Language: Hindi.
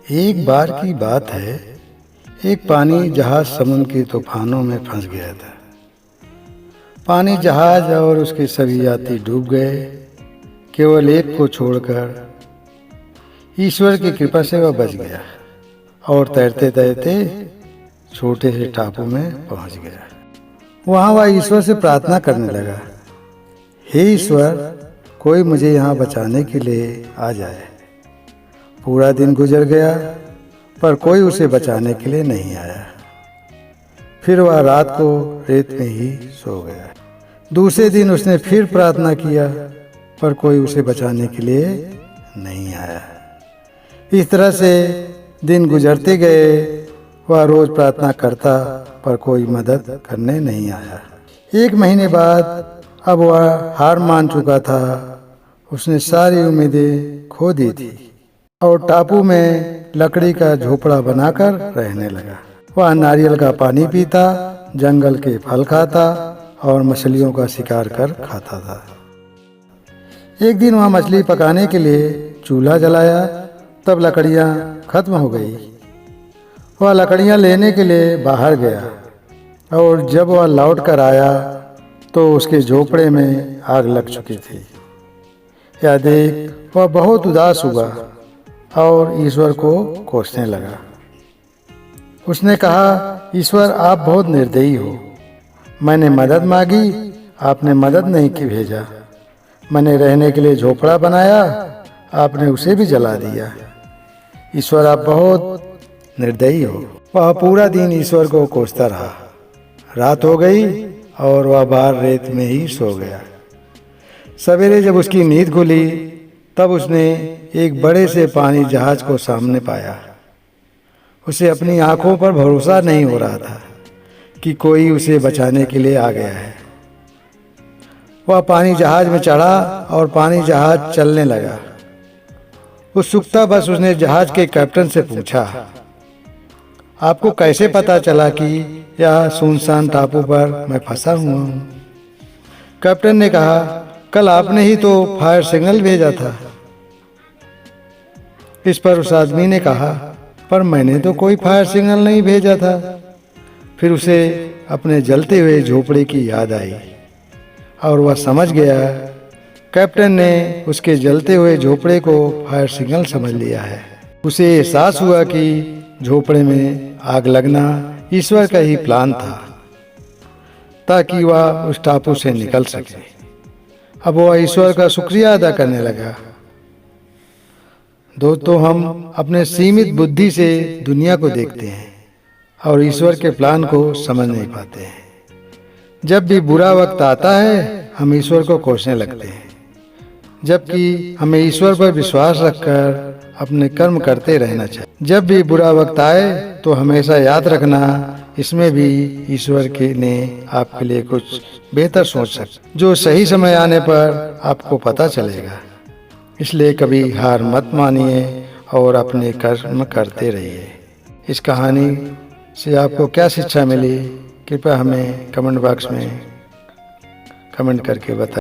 एक बार की बात है, एक पानी जहाज समुद्र के तूफानों में फंस गया था। पानी जहाज और उसके सभी यात्री डूब गए, केवल एक को छोड़कर। ईश्वर की कृपा से वह बच गया और तैरते तैरते छोटे से टापू में पहुंच गया। वहां वह ईश्वर से प्रार्थना करने लगा, हे ईश्वर, कोई मुझे यहाँ बचाने के लिए आ जाए। पूरा दिन गुजर गया पर कोई उसे बचाने के लिए नहीं आया। फिर वह रात को रेत में ही सो गया। दूसरे दिन उसने फिर प्रार्थना किया पर कोई उसे बचाने के लिए नहीं आया। इस तरह से दिन गुजरते गए। वह रोज प्रार्थना करता पर कोई मदद करने नहीं आया। 1 महीने बाद अब वह हार मान चुका था। उसने सारी उम्मीदें खो दी थी और टापू में लकड़ी का झोपड़ा बनाकर रहने लगा। वह नारियल का पानी पीता, जंगल के फल खाता और मछलियों का शिकार कर खाता था। एक दिन वह मछली पकाने के लिए चूल्हा जलाया, तब लकड़ियां खत्म हो गई। वह लकड़ियां लेने के लिए बाहर गया और जब वह लौट कर आया तो उसके झोपड़े में आग लग चुकी थी। यह देख वह बहुत उदास हुआ और ईश्वर को कोसने लगा। उसने कहा, ईश्वर, आप बहुत निर्दयी हो। मैंने मदद मांगी, आपने मदद नहीं की भेजा। मैंने रहने के लिए झोपड़ा बनाया, आपने उसे भी जला दिया। ईश्वर, आप बहुत निर्दयी हो। वह पूरा दिन ईश्वर को कोसता रहा। रात हो गई और वह बाहर रेत में ही सो गया। सवेरे जब उसकी नींद खुली तब उसने एक बड़े से पानी जहाज को सामने पाया। उसे अपनी आंखों पर भरोसा नहीं हो रहा था कि कोई उसे बचाने के लिए आ गया है। वह पानी जहाज में चढ़ा और पानी जहाज चलने लगा। उत्सुकता बस उसने जहाज के कैप्टन से पूछा, आपको कैसे पता चला कि यह सुनसान टापू पर मैं फंसा हुआ हूँ? कैप्टन ने कहा, कल आपने ही तो फायर सिग्नल भेजा था। इस पर उस आदमी ने कहा, पर मैंने तो कोई फायर सिग्नल नहीं भेजा था। फिर उसे अपने जलते हुए झोपड़े की याद आई और वह समझ गया कैप्टन ने उसके जलते हुए झोपड़े को फायर सिग्नल समझ लिया है। उसे एहसास हुआ कि झोपड़े में आग लगना ईश्वर का ही प्लान था ताकि वह उस टापू से निकल सके। अब वह ईश्वर का शुक्रिया अदा करने लगा। दोस्तों, हम अपने सीमित बुद्धि से दुनिया को देखते हैं और ईश्वर के प्लान को समझ नहीं पाते हैं। जब भी बुरा वक्त आता है हम ईश्वर को कोसने लगते हैं, जबकि हमें ईश्वर पर विश्वास रखकर अपने कर्म करते रहना चाहिए। जब भी बुरा वक्त आए तो हमेशा याद रखना, इसमें भी ईश्वर के ने आपके लिए कुछ बेहतर सोच सकते, जो सही समय आने पर आपको पता चलेगा। इसलिए कभी हार मत मानिए और अपने कर्म करते रहिए। इस कहानी से आपको क्या शिक्षा मिली, कृपया हमें कमेंट बॉक्स में कमेंट करके बताएं।